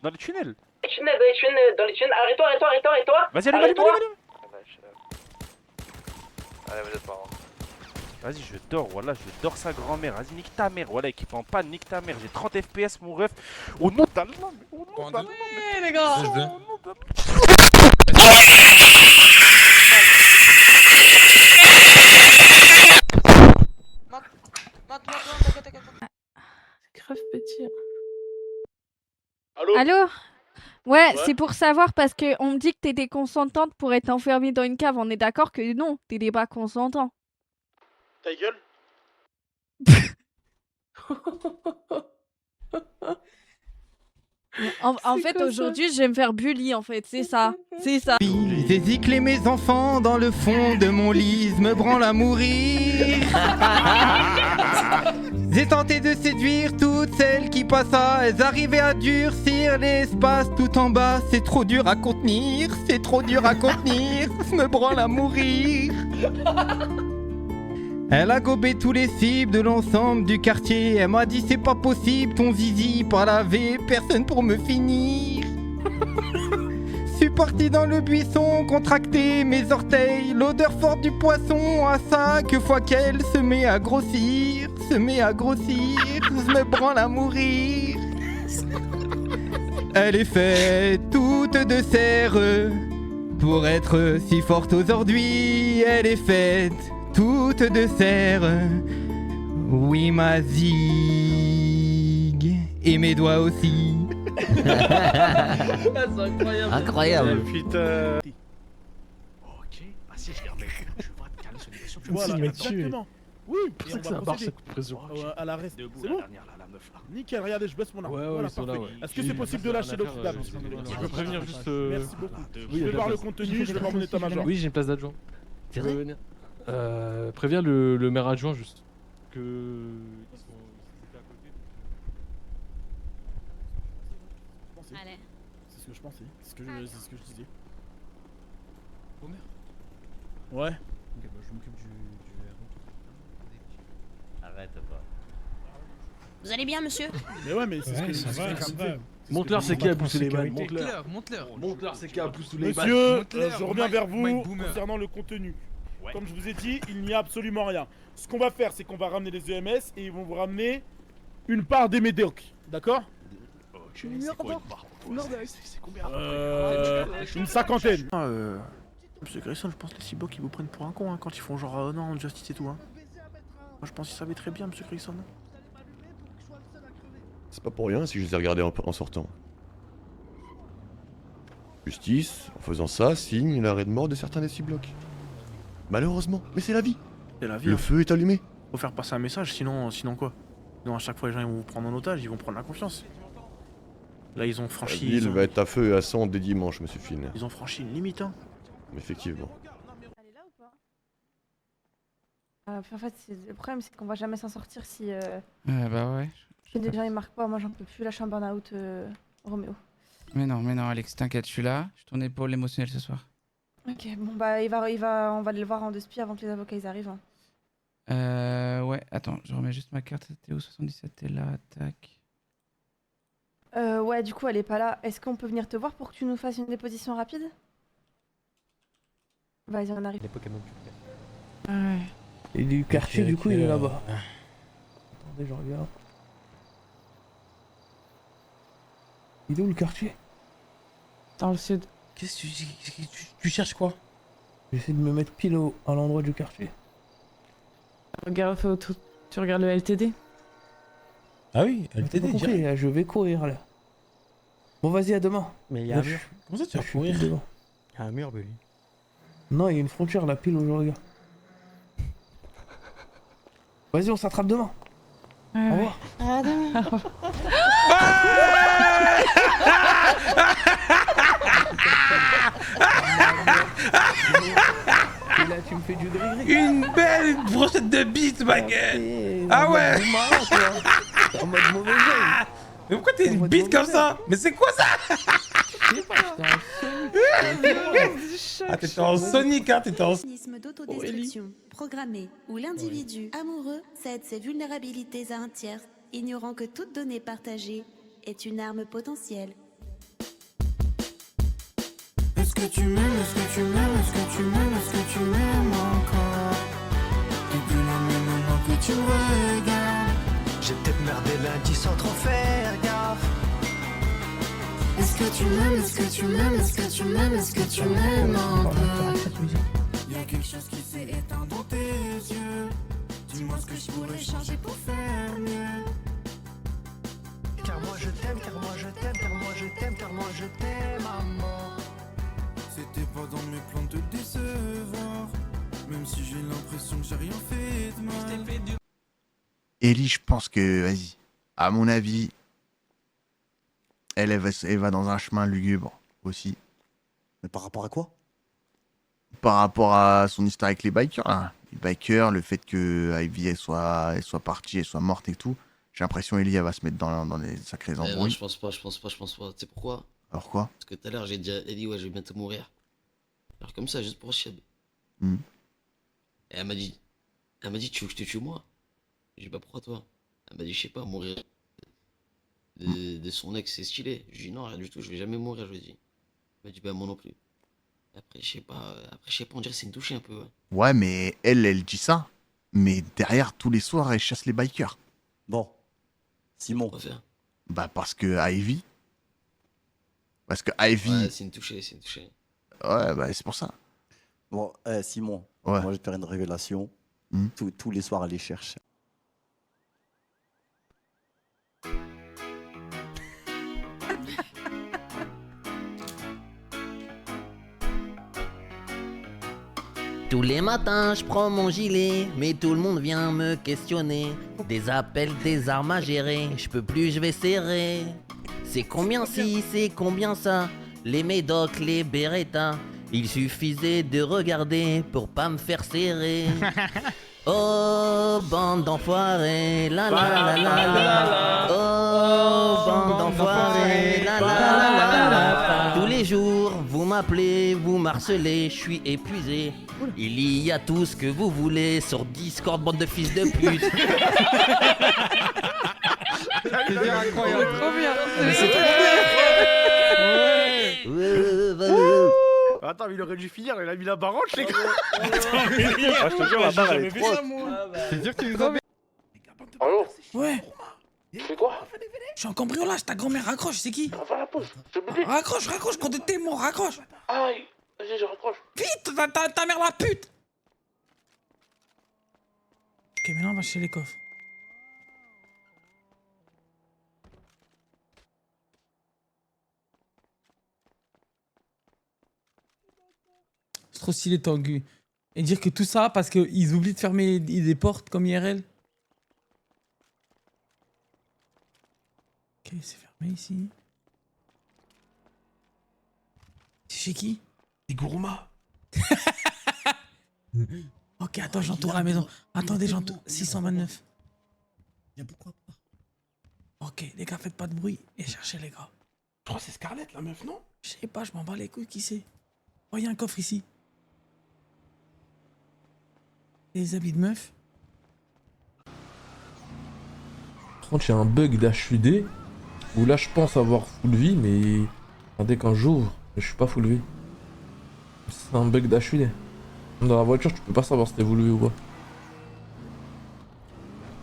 dans les tunnels. Dans les tunnels, arrête-toi. Vas-y, allez. Allez, vous êtes pas. Vas-y, je dors, voilà, je dors sa grand-mère. Vas-y, nique ta mère, voilà, équipe en panne, nique ta mère. J'ai 30 FPS, mon ref. Au nom d'Allah, mais au nom d'Allah. Ouais, les gars. Au nom d'Allah. T'inquiète. Grave petit. Allô? Ouais, c'est pour savoir parce que on me dit que t'étais consentante pour être enfermée dans une cave. On est d'accord que non, t'étais pas consentant. Ta gueule. En fait, aujourd'hui, je vais me faire bully, en fait. C'est ça. C'est ça. J'ai ziclé mes enfants dans le fond de mon lit, me branle à mourir. J'ai tenté de séduire toutes celles qui passaient, elles arrivaient à durcir l'espace tout en bas. C'est trop dur à contenir, me branle à mourir. Elle a gobé tous les cibles de l'ensemble du quartier. Elle m'a dit c'est pas possible, ton zizi pas lavé, personne pour me finir. Suis parti dans le buisson, contracté mes orteils, l'odeur forte du poisson à chaque fois qu'elle se met à grossir, je me branle à mourir. Elle est faite toute de serre pour être si forte aujourd'hui. Elle est faite toute de serre, oui ma zig, et mes doigts aussi. C'est incroyable. Incroyable. Putain. Ok, ah si, je remets. Je vais te caler sur les questions. Voilà, il m'a tué. exactement. Oui, C'est et ça on que va ça marche, procéder. ça coup de pression. À l'arrest. Debout, C'est la bon? dernière, là, la meuf là. Nickel, regardez, je baisse mon arme. Ouais, Voilà, ils sont là, parfait. ouais. Est-ce que c'est possible de lâcher l'autre dame? Je peux prévenir juste. Merci beaucoup. Oui, Je vais voir le contenu, je vais voir mon état-major. Oui, j'ai une place d'adjoint. C'est Je peux vrai venir. Préviens le maire adjoint juste. Que. Ils étaient à côté. C'est ce que je pensais, c'est ce que je disais. Au maire. Ouais. Ok, bah je m'occupe du Arrête pas. Vous allez bien, monsieur? Mais ouais, mais c'est ce que ça va. Montre-leur c'est qui a poussé les balles. Montre-leur. Montre-leur c'est qui a poussé les balles. Monsieur, Montre-leur, je reviens vers vous Mike Boomer. concernant le contenu. Ouais. Comme je vous ai dit, il n'y a absolument rien. Ce qu'on va faire, c'est qu'on va ramener les EMS et ils vont vous ramener une part des médocs. D'accord? Ok, c'est quoi une barre? C'est combien? Une cinquantaine. Monsieur Grayson, je pense que les cyborgs ils vous prennent pour un con hein, quand ils font genre non, justice et tout. Hein. Moi je pense qu'ils savaient très bien, monsieur Grayson. C'est pas pour rien si je les ai regardés en sortant. Justice, en faisant ça, signe l'arrêt de mort de certains des 6 blocs. Malheureusement, mais c'est la vie. C'est la vie. Le hein. feu est allumé. Faut faire passer un message, sinon quoi? Sinon à chaque fois les gens ils vont vous prendre en otage, ils vont prendre la confiance. Là ils ont La franchi. ville va être à feu et à sang dès dimanche, monsieur Finn. Ils ont franchi une limite hein. Effectivement. Elle est là ou pas? En fait, le problème, c'est qu'on va jamais s'en sortir si Bah ouais. les gens ils marquent pas. Moi, j'en peux plus. Là, je suis en burn-out, Roméo. Mais non, Alex, t'inquiète, je suis là. Je suis ton épaule émotionnelle ce soir. Ok, bon, bah, on va aller le voir en deux spies avant que les avocats ils arrivent. Hein. Ouais, attends, je remets juste ma carte. Théo 77, t'es là, tac. Ouais, du coup, elle est pas là. Est-ce qu'on peut venir te voir pour que tu nous fasses une déposition rapide? Vas-y, on arrive. Les Pokémon. Ouais. Et du quartier, du coup, il est là-bas. Attendez, je regarde. Il est où le quartier? Dans le sud. Qu'est-ce que tu cherches quoi? J'essaie de me mettre pile à l'endroit du quartier. Regarde, tu regardes le LTD? Ah oui, elle T'as pas compris, là, je vais courir là. Bon, vas-y, à demain. Mais il y a un Là, mur. Comment ça tu là, vas je suis courir? pile devant. Il y a un mur, Belly. Non, il y a une frontière là, pile où je regarde. Vas-y, on s'attrape demain. Au revoir. Et là, tu me fais du gris-gris. Une belle brochette de bite, ma gueule. Ah ouais. En mode mauvais œil. Mais pourquoi t'es une bite comme ça? Mais c'est quoi ça? Ah, t'étais en Sonic, hein, t'étais en... Mécanisme d'autodestruction programmé où l'individu amoureux cède ses vulnérabilités à un tiers, ignorant que toute donnée partagée est une arme potentielle. que tu m'aimes, est-ce que tu m'aimes, est-ce que tu m'aimes, est-ce que tu m'aimes encore? Depuis la nuit maintenant que tu me regardes. J'ai peut-être merdé lundi sans trop faire gaffe. Est-ce que tu m'aimes, est-ce que tu m'aimes, est-ce que tu m'aimes, est-ce que tu m'aimes encore? Y'a quelque chose qui s'est éteint dans tes yeux. Dis-moi ce que je pourrais changer pour faire mieux. Car moi je t'aime, car moi je t'aime, car moi je t'aime, car moi je t'aime à mort. C'était pas dans mes plans de te décevoir. Même si j'ai l'impression que j'ai rien fait de mal. Ellie, je pense que, vas-y, à mon avis, elle va dans un chemin lugubre aussi. Mais par rapport à quoi? Par rapport à son histoire avec les bikers, là. Les bikers, le fait que Ivy elle soit partie, elle soit morte et tout. J'ai l'impression Ellie elle va se mettre dans des sacrés Non, embrouilles. je pense pas. Tu sais pourquoi? Alors quoi? Parce que tout à l'heure, j'ai dit à Ellie, ouais, je vais bientôt mourir. Alors comme ça, juste pour chier. Hmm. Et elle m'a dit, tu veux que je te tue moi? J'ai dit, bah pourquoi toi? Elle m'a dit, je sais pas, mourir de son ex, c'est stylé. Je lui ai dit, non, rien du tout, je vais jamais mourir, je lui ai dit. Elle m'a dit, bah moi non plus. Après, je sais pas, on dirait que c'est une touche un peu, ouais. Ouais, mais elle dit ça. Mais derrière, tous les soirs, elle chasse les bikers. Bon. Simon. Quoi faire? Bah parce que Ivy. Parce que Ivy. Ouais, c'est une touchée. Ouais, bah c'est pour ça. Bon, Simon, Ouais. moi je vais te faire une révélation. Tous les soirs, aller chercher. Tous les matins, je prends mon gilet, mais tout le monde vient me questionner. Des appels, des armes à gérer, je peux plus, je vais serrer. C'est combien ci, c'est combien ça? Les médocs, les Beretta, il suffisait de regarder pour pas me faire serrer. Oh, bande d'enfoirés, la la la la la. Oh, bande d'enfoirés, la la la la. Tous les jours, vous m'appelez, vous m'harcelez, je suis épuisé. Il y a tout ce que vous voulez sur Discord, bande de fils de pute. C'est incroyable. Trop bien. Mais c'est Attends, mais il aurait dû finir, il a mis la baroche, les gars. Ah, je te jure, la barre elle est trop. C'est dire que tu nous as. Allô? Ouais, Tu fais quoi? je suis en cambriolage, ta grand-mère raccroche, c'est qui? Va à la pause, je te dis. Raccroche, quand t'es mort, raccroche. Aïe, vas-y, je raccroche. Vite, ta mère la pute. Ok, maintenant on va chercher les coffres. C'est trop stylé Tangu. Et dire que tout ça parce qu'ils oublient de fermer des portes comme IRL. Ok, c'est fermé ici. C'est chez qui? Les Gourma. Ok, attends, j'entoure la maison. Attendez, j'entoure. 629. Y'a pourquoi pas? Ok, les gars, faites pas de bruit et cherchez les gars. Je crois que c'est Scarlett, la meuf, non? Je sais pas, je m'en bats les couilles, qui c'est? Oh, y'a un coffre ici. Les habits de meuf. Par contre, il y a un bug d'HUD où là, je pense avoir full vie, mais dès quand j'ouvre, je suis pas full vie. C'est un bug d'HUD. Dans la voiture, tu peux pas savoir si t'es full vie ou pas.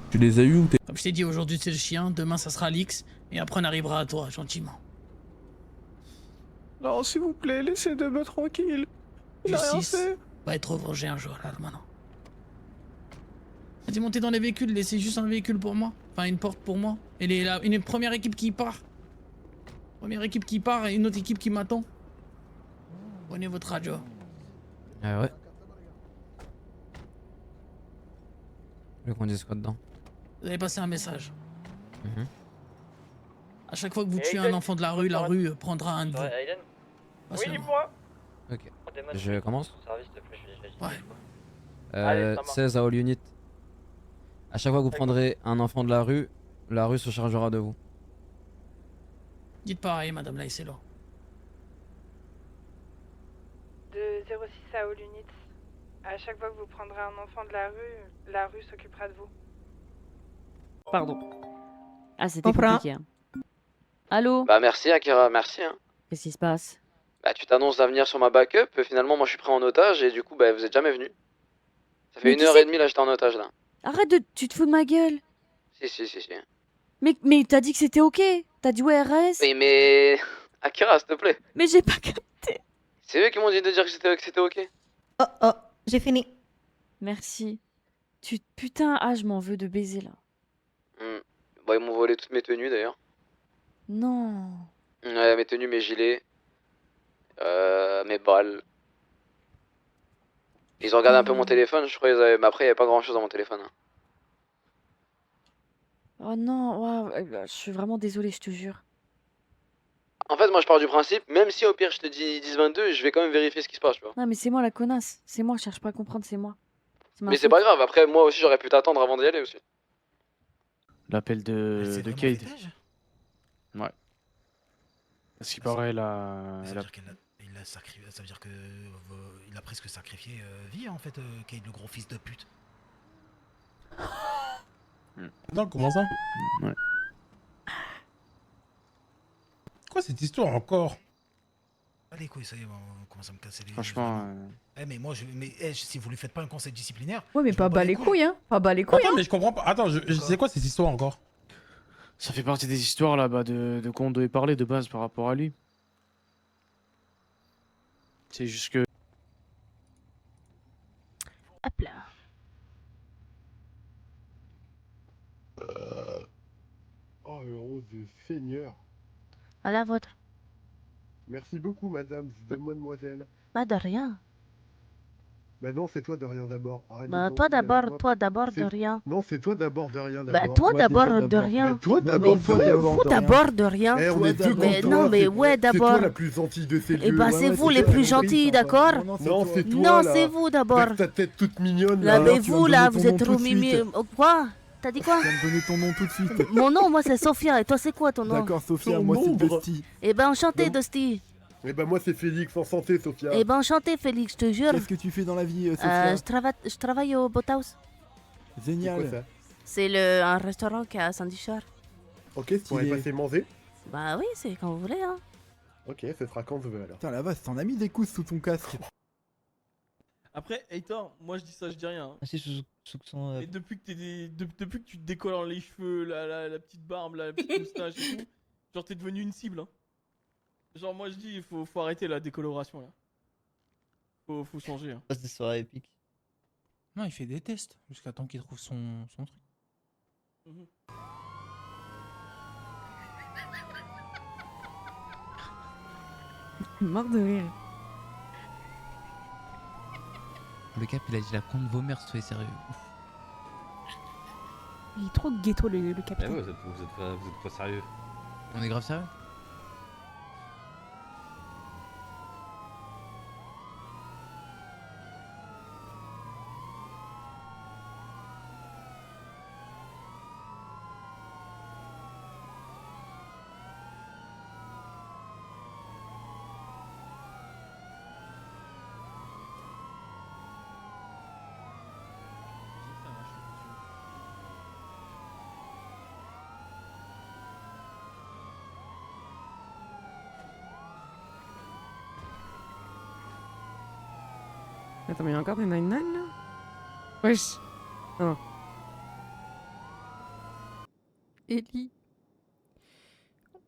Tu les as eu ou t'es... Comme je t'ai dit, aujourd'hui c'est le chien, demain ça sera l'X, et après on arrivera à toi, gentiment. Non, s'il vous plaît, laissez de me tranquille. Il a rien Justice fait. va être revengée un jour, là, maintenant. Vas-y, montez dans les véhicules, laissez juste un véhicule pour moi. Enfin, une porte pour moi. Et une première équipe qui part. Première équipe qui part et une autre équipe qui m'attend. Prenez votre radio. Ah ouais. Tu veux qu'on dise quoi dedans? Vous avez passé un message. Mhm. À chaque fois que vous tuez un enfant de la rue prendra un de vous. Oui, dis-moi. Ok. Je commence? Ouais. Allez, ça marche. 16 à All Unit. À chaque fois que vous prendrez un enfant de la rue se chargera de vous. Dites pareil, madame Laïselo. De 06 à All Units. À chaque fois que vous prendrez un enfant de la rue s'occupera de vous. Pardon. Ah, c'était compliqué. Hein. Allô? Bah merci Akira, merci hein. Qu'est-ce qui se passe? Bah, tu t'annonces à venir sur ma backup, finalement, moi je suis pris en otage et du coup, bah, vous êtes jamais venu. Ça fait Mais une tu heure sais et demie là, j'étais en otage là. Arrête de... Tu te fous de ma gueule. Si. Mais t'as dit que c'était ok. T'as dit ouais, RS. Oui, mais. Akira, s'il te plaît. Mais j'ai pas capté. C'est eux qui m'ont dit de dire que c'était ok. Oh, j'ai fini. Merci. Putain, je m'en veux de baiser là. Bon, ils m'ont volé toutes mes tenues d'ailleurs. Non. Ouais, mes tenues, mes gilets. Mes balles. Ils ont regardé un peu mon téléphone, je crois qu'ils avaient. Mais après, il n'y avait pas grand chose dans mon téléphone. Hein. Oh non, waouh, je suis vraiment désolée, je te jure. En fait, moi je pars du principe, même si au pire je te dis 10-22, je vais quand même vérifier ce qui se passe, tu vois. Non, mais c'est moi la connasse. C'est moi, je cherche pas à comprendre, c'est moi. Mais c'est pas grave, après moi aussi j'aurais pu t'attendre avant d'y aller aussi. L'appel de Cade. Ouais. Parce qu'il paraît, Ça veut dire qu'il a sacrifié, ça veut dire que il a presque sacrifié vie en fait, Cade, le gros fils de pute. Non, comment ça? Ouais. Quoi cette histoire encore? Allez couilles, ça y est, on commence à me casser les. Franchement. Mais moi, si vous lui faites pas un conseil disciplinaire. Ouais, mais je pas m'en bats bas les couilles, hein. Pas bas les couilles. Attends, hein. mais je comprends pas. Attends, c'est quoi cette histoire encore? Ça fait partie des histoires là-bas de quoi on devait parler de base par rapport à lui. C'est juste que. Hop là. Oh, le rose de Seigneur. À la vôtre. Merci beaucoup, madame. Mademoiselle. Pas de rien. Bah non, c'est toi de rien d'abord. Arrête Bah de toi t'en- d'abord de C'est- rien. Non, c'est toi d'abord de rien Bah d'abord. toi Moi, c'est d'abord de rien. Bah, toi Mais d'abord vous de rien. d'abord de rien. Eh, on est deux Mais contre non, toi, mais ouais C'est d'abord. toi la plus gentille de ces lieux. Eh bah c'est vous les plus gentils, d'accord? Non, c'est toi. Non, là. c'est vous d'abord. Avec ta tête toute mignonne. Là, mais tu vas me vous là, donner ton vous nom êtes tout trop de suite. mimi. Quoi? T'as dit quoi? Tu vas me donner ton nom tout de suite. Mon nom, moi c'est Sophia, et toi c'est quoi ton nom? D'accord, Sophia, moi c'est Dusty. Eh ben enchanté Dusty. Eh ben moi c'est Félix, en santé, Sophia. Eh ben enchanté Félix, je te jure. Qu'est-ce que tu fais dans la vie, Sophia? Je travaille au Boathouse. Génial. C'est quoi ça? C'est un restaurant qui est à Saint-Dichard. Ok, tu pourrais passer manger? Bah oui, c'est quand vous voulez, hein. Ok, ce sera quand je veux alors. Putain, la vache, t'en as mis des coups sous ton casque. Après, Heitor, moi je dis ça, je dis rien. Ah, c'est soupçon. Et depuis que tu te décolores les cheveux, la petite barbe, la petite moustache et tout, genre t'es devenu une cible. Hein. Genre moi je dis, il faut arrêter la décoloration là. Faut changer. Hein. Passe des soirées épiques. Non, il fait des tests jusqu'à temps qu'il trouve son truc. Mort de rire. Le cap, il a dit la compte vomir, soyez sérieux. Il est trop ghetto le Eh capitaine. ouais, vous êtes pas sérieux. On est grave sérieux? Attends, mais il y a encore des 99 là? Wesh. Non. Ellie.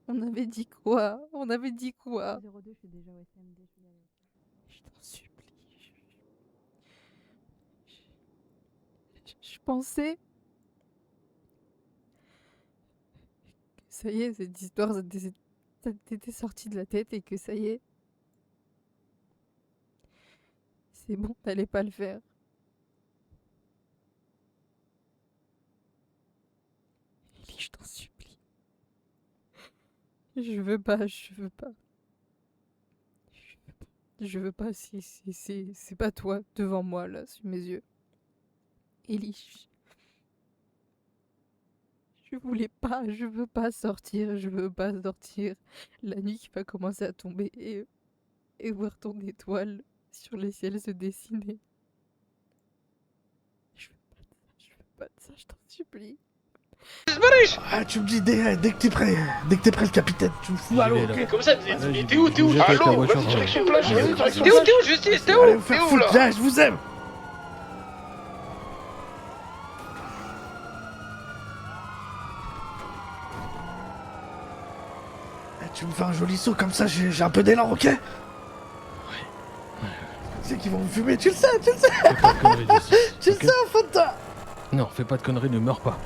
On avait dit quoi? On avait dit quoi? 02, je suis déjà au SMD, je suis allée. Je t'en supplie. Je pensais que ça y est, cette histoire, ça t'était sorti de la tête et que ça y est. C'est bon, t'allais pas le faire. Ellie, je t'en supplie. Je veux pas. Je veux pas, c'est pas toi devant moi, là, sur mes yeux. Ellie, je veux pas sortir, La nuit qui va commencer à tomber et voir ton étoile sur les ciels se dessiner. Je veux pas de ça, je t'en supplie. Ah, tu me dis dès que t'es prêt, le capitaine, tu me fous à l'eau, ok? Comme ça, t'es où? Allô? Vas-y, direction plage, vas-y, direction T'es où, plage. Justice? T'es où? Allez vous T'es faire où, foutre, là? viens, je vous aime. Tu me fais un joli saut comme ça, j'ai un peu d'élan, ok? C'est qu'ils vont me fumer, tu le sais, tu le sais. Fais pas de conneries, Justice, Tu le ok? sais au fond de toi. Non, fais pas de conneries, ne meurs pas.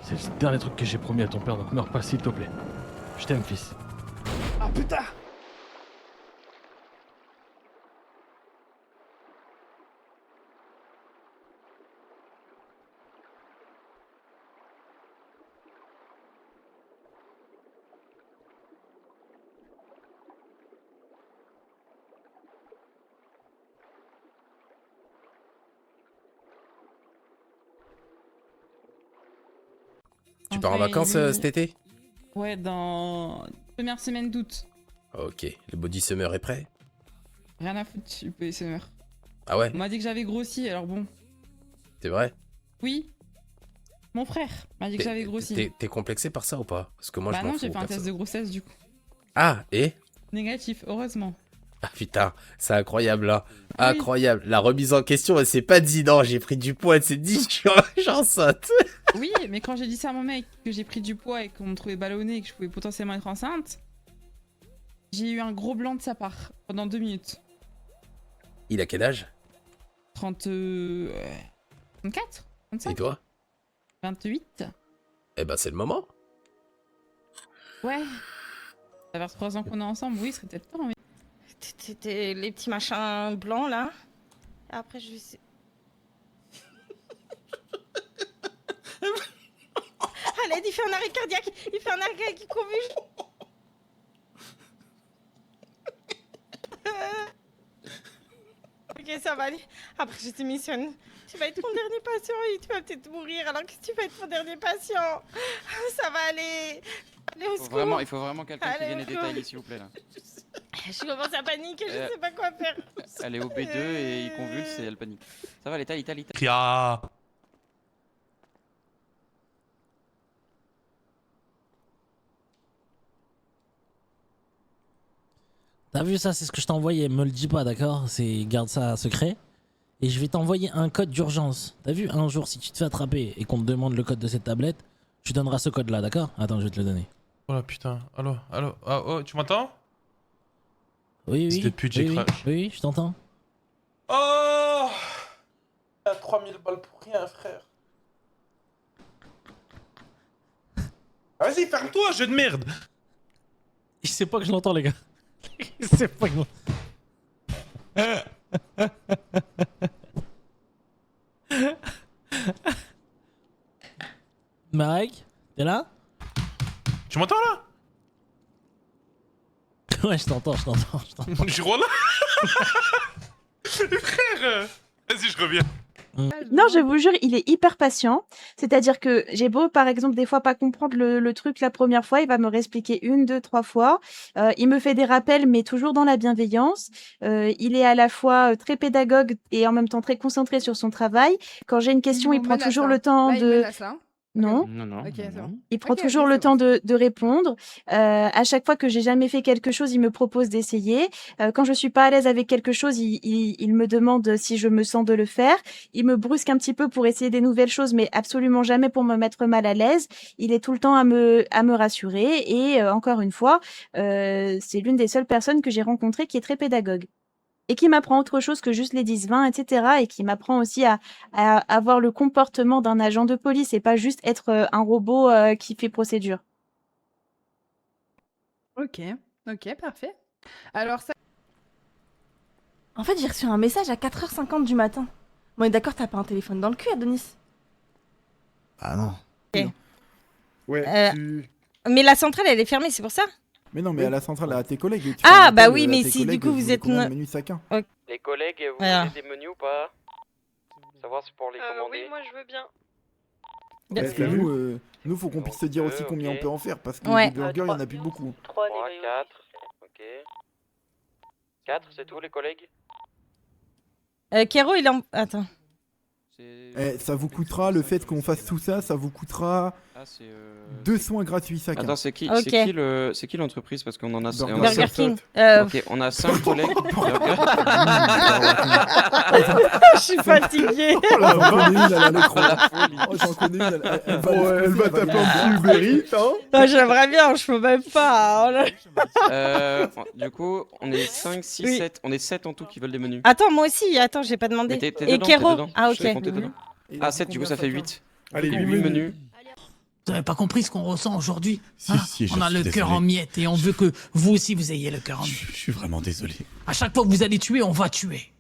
C'est le dernier truc que j'ai promis à ton père, donc meurs pas s'il te plaît. Je t'aime, fils. Ah putain. Tu pars en vacances cet été? Ouais, dans première semaine d'août. Ok, le body summer est prêt? Rien à foutre, je suis pas SMR. Ah ouais? On m'a dit que j'avais grossi, alors bon. C'est vrai? Oui. Mon frère m'a dit que j'avais grossi. T'es complexé par ça ou pas? Parce que moi Bah je m'en non, fous. j'ai fait un perso. test de grossesse du coup. Ah, et? Négatif, heureusement. Ah putain, c'est incroyable là. Incroyable. La remise en question, elle s'est pas dit non, j'ai pris du poids, elle s'est dit j'en saute. Oui, mais quand j'ai dit ça à mon mec, que j'ai pris du poids et qu'on me trouvait ballonnée et que je pouvais potentiellement être enceinte, j'ai eu un gros blanc de sa part pendant 2 minutes. Il a quel âge? 34 35 Et toi? 28. Eh ben c'est le moment. Ouais. Ça fait 3 ans qu'on est ensemble, oui, ce serait peut-être temps, mais... C'était les petits machins blancs là. Après je sais. Allez, il fait un arrêt cardiaque. Il fait un arrêt cardiaque convulse. Ok, ça va aller. Après je te missionne. Tu vas être mon dernier patient et tu vas peut-être mourir alors que tu vas être mon dernier patient. Ça va aller. Allez, au secours. Il faut vraiment quelqu'un qui Allez, vienne au les secours. détails s'il vous plaît là. Je commence à paniquer, je sais pas quoi faire. Elle est au B2 et il convulse et elle panique. Ça va, l'état. Ria. T'as vu ça, c'est ce que je t'ai envoyé, me le dis pas, d'accord? C'est garde ça secret. Et je vais t'envoyer un code d'urgence. T'as vu, un jour, si tu te fais attraper et qu'on te demande le code de cette tablette, tu donneras ce code-là, d'accord? Attends, je vais te le donner. Oh la putain. Allô, allô. Ah, oh, tu m'entends? Oui, oui. C'était plus de oui, crash. oui, je t'entends. Oh! 3000 balles pour rien, frère. Ah, vas-y, ferme-toi, jeu de merde. Il sait pas que je l'entends, les gars. Il sait pas que Marek, t'es là? Tu m'entends là? Ouais, je t'entends. Je suis là. Frère, vas-y, je reviens. Non, je vous jure, il est hyper patient. C'est-à-dire que j'ai beau, par exemple, des fois pas comprendre le truc la première fois, il va me réexpliquer 1, 2, 3 fois. Il me fait des rappels, mais toujours dans la bienveillance. Il est à la fois très pédagogue et en même temps très concentré sur son travail. Quand j'ai une question, il prend toujours le temps de... Non. Non. Ok, c'est bon. Il prend toujours le temps de répondre. À chaque fois que j'ai jamais fait quelque chose, il me propose d'essayer. Quand je suis pas à l'aise avec quelque chose, il me demande si je me sens de le faire. Il me brusque un petit peu pour essayer des nouvelles choses, mais absolument jamais pour me mettre mal à l'aise. Il est tout le temps à me rassurer. Et encore une fois, c'est l'une des seules personnes que j'ai rencontrées qui est très pédagogue. Et qui m'apprend autre chose que juste les 10-20, etc. Et qui m'apprend aussi à avoir le comportement d'un agent de police et pas juste être un robot qui fait procédure. Ok, parfait. Alors ça... En fait, j'ai reçu un message à 4h50 du matin. Bon, et d'accord, t'as pas un téléphone dans le cul, Adonis? Ah non. Ok. Ouais, Mais la centrale, elle est fermée, c'est pour ça? Mais non, mais à la centrale, à tes collègues. tu Ah, fais un bah appel oui, à mais tes si du collègues, coup vous vous voulez êtes... combien de menus chacun? Les collègues, vous Voilà. voulez des menus ou pas? Savoir si pour les commander. Oui, moi je veux bien. Parce que nous, faut qu'on puisse se dire aussi combien on peut en faire. Parce que Ouais. les burgers, il y en a plus beaucoup. 3, 4. Ok. 4, c'est tout les collègues? Kero, il est en... Attends. c'est... Ça vous coûtera, le fait qu'on fasse tout ça, ça vous coûtera 2 soins gratuits chacun. Attends, c'est qui, Ok. c'est qui l'entreprise? Parce qu'on en a... Burger on a Burger cinq- King. Ok, on a 5 collègues. Je suis fatiguée. Oh là, j'en connais une, elle a l'écran. Oh, j'en connais une, elle va taper un petit Uber Eats, hein. Non, j'aimerais bien, je peux même pas. Oh là là. Du coup, on est 5, 6, Oui. 7. On est 7 en tout qui veulent des menus. Attends, moi aussi, attends, j'ai pas demandé. Mais t'es Et dedans, Kero. t'es dedans. Ah, Je t'ai ok. compté dedans. Ah, 7, du coup, ça fait 8. Allez, 8 huit menus. Vous avez pas compris ce qu'on ressent aujourd'hui? Si, si, On a je le suis cœur désolé. en miettes et on veut que vous aussi vous ayez le cœur en miettes. Je suis vraiment désolé. À chaque fois que vous allez tuer, on va tuer.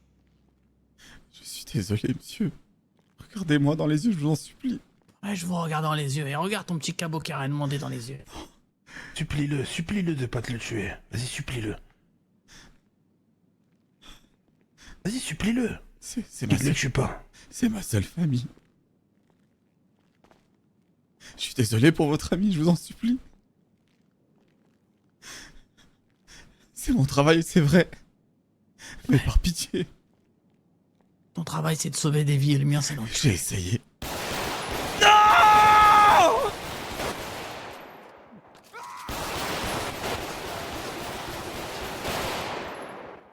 Je suis désolé, monsieur. Regardez-moi dans les yeux, je vous en supplie. Ouais, je vous regarde dans les yeux et regarde ton petit cabot qui a rien demandé dans les yeux. Supplie-le de pas te le tuer. Vas-y, supplie-le. Vas-y, supplie-le. C'est Il ma ne le tue pas. C'est ma seule famille. Je suis désolé pour votre ami, je vous en supplie. C'est mon travail, c'est vrai. Mais par pitié. Ton travail c'est de sauver des vies et le mien c'est d'en J'ai essayé.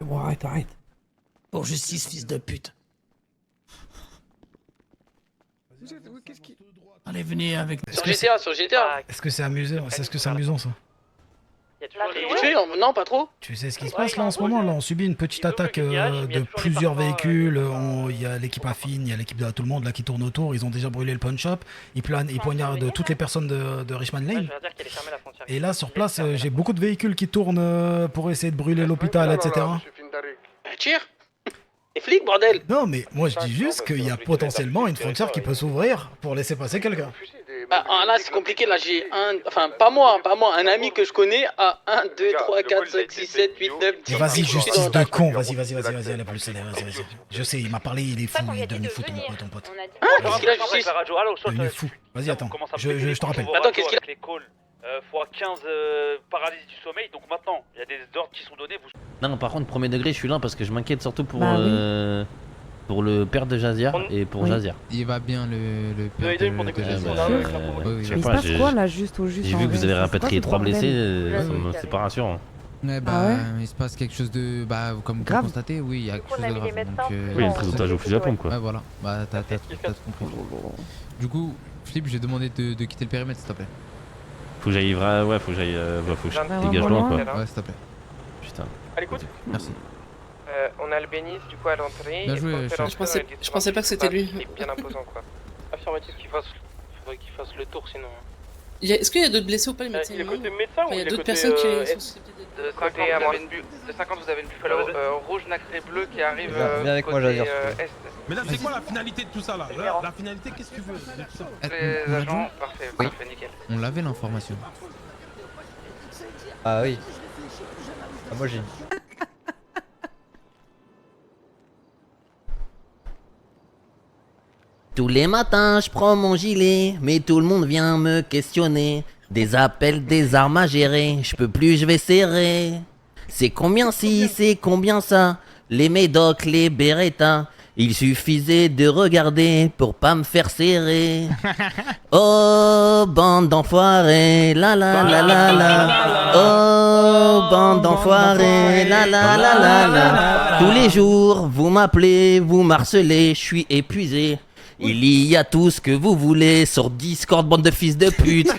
Bon, arrête. Pour justice, fils de pute. Allez, venez avec nous. Sur GTA. Est-ce que c'est amusant? Est-ce que c'est amusant ça? Non, pas trop. Tu sais ce qui se passe là en ce moment? Là, on subit une petite attaque de plusieurs véhicules. Il y a l'équipe affine, il y a l'équipe de tout le monde là qui tourne autour. Ils ont déjà brûlé le pawn shop. Ils poignardent toutes les personnes de Richmond Lane. Et là, sur place, j'ai beaucoup de véhicules qui tournent pour essayer de brûler l'hôpital, etc. Tire. Les flics, bordel. Non, mais moi je dis juste qu'il y a potentiellement une frontière qui peut s'ouvrir pour laisser passer quelqu'un. Bah, là, c'est compliqué. Là, j'ai pas moi, un ami que je connais à 1, 2, 3, 4, 5, 6, 7, 8, 9, 10. Et vas-y, justice de con, vas-y, elle a plus le vas-y. Je sais, il m'a parlé, il est fou, il est devenu fou ton pote. Qu'est-ce qu'il a, justice? Devenu fou. Vas-y, attends, je te rappelle. Attends, qu'est-ce qu'il a? Les calls, x15 paralysie du sommeil, donc maintenant, il y a des ordres qui sont donnés. Non, par contre, premier degré, je suis là parce que je m'inquiète surtout pour, Bah oui. pour le père de Jazia et pour Jazia. Il va bien le père de Jazia. Je sais Il se pas, passe quoi là juste au juste j'ai en vu que vous vrai, avez c'est quoi rapatrié ce 3 bordel blessés, c'est pas rassurant. Ouais, bah, Ah ouais il se passe quelque chose de. Bah, comme vous Grave. constatez, oui, il y a quelque chose de grave. Donc, Oui, le présentage au fusil à pompe quoi. Ouais, voilà. Bah, t'as compris. Du coup, Flip, j'ai demandé de quitter le périmètre, s'il te plaît. Faut que j'aille, faut que j'aille, faut que je Bah, dégage vraiment loin quoi. Ouais, s'il te plaît. Putain. À l'écoute. Merci. On a le bénis du coup à l'entrée. Bien joué, chef. Je pensais pas que c'était lui. Bien imposant quoi. Affirmatif faudrait qu'il fasse le tour sinon. Est-ce qu'il y a d'autres blessés ou pas les médecins? Il est côté médecin ou il y a il est d'autres côté, personnes qui S sont susceptibles d'être- De 50 vous avez une buffalo rouge nacré bleu qui arrive Viens avec moi, côté, Jazir. est. Mais là, c'est quoi la finalité de tout ça là? La finalité, qu'est-ce que tu veux de tout ça? Les agents, parfait, nickel. On l'avait l'information. Ah oui. Ah, moi j'ai. Tous les matins, je prends mon gilet, mais tout le monde vient me questionner. Des appels, des armes à gérer, je peux plus, je vais serrer. C'est combien ci, c'est combien ça? Les médocs, les Beretta, il suffisait de regarder pour pas me faire serrer. Oh, bande d'enfoirés, la la la la la. Oh, bande d'enfoirés, la la la la la. Tous les jours, vous m'appelez, vous m'harcelez, je suis épuisé. Il y a tout ce que vous voulez sur Discord, bande de fils de pute.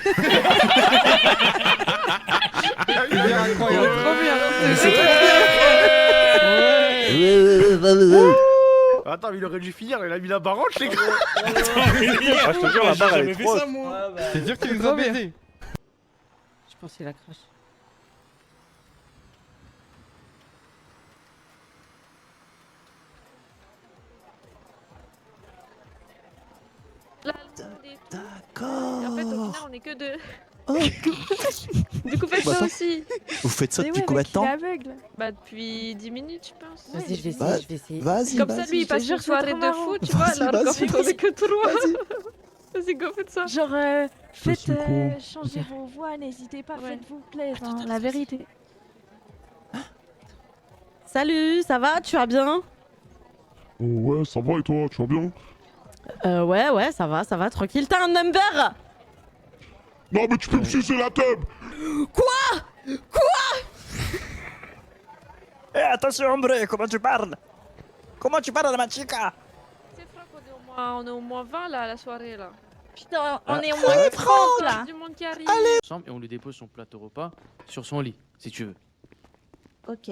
Attends, mais il aurait dû finir, il a mis la baroche, les gars. Ah, je te jure, la barre elle est trop haute. C'est dire qu'il nous a baisé. Je pense qu'il a crash. D'accord. En fait, au final, on est que deux. Oh. Du coup, faites Bah, ça attends. aussi. Vous faites ça Mais depuis ouais, combien mais de temps? il est aveugle. Bah, depuis 10 minutes, je pense. Vas-y, je vais essayer, Bah, je vais essayer. vas-y, Comme ça, vas-y. lui, il passe Je te une jure, soirée c'est de trop fou, tu marrant. vois, alors Vas-y, qu'en fait, on est que trois. Vas-y. Vas-y, go, faites ça. Genre, faites, suis pro. changez vos voix, n'hésitez pas, Ouais. faites-vous plaisir, hein, la vérité. Salut, ça va? Tu vas bien? Oh ouais, ça va et toi, tu vas bien? Ouais, ça va, tranquille. T'as un number? Non, mais tu peux me sucer la teub. Quoi? Eh, attention, hombre, comment tu parles? Comment tu parles à ma chica? C'est Franck, on est au moins 20 là, la soirée là. Putain, on Ah. est au moins Allez, 30 Franck là. Du monde qui arrive. Ensemble et on lui dépose son plateau repas sur son lit, si tu veux. Ok.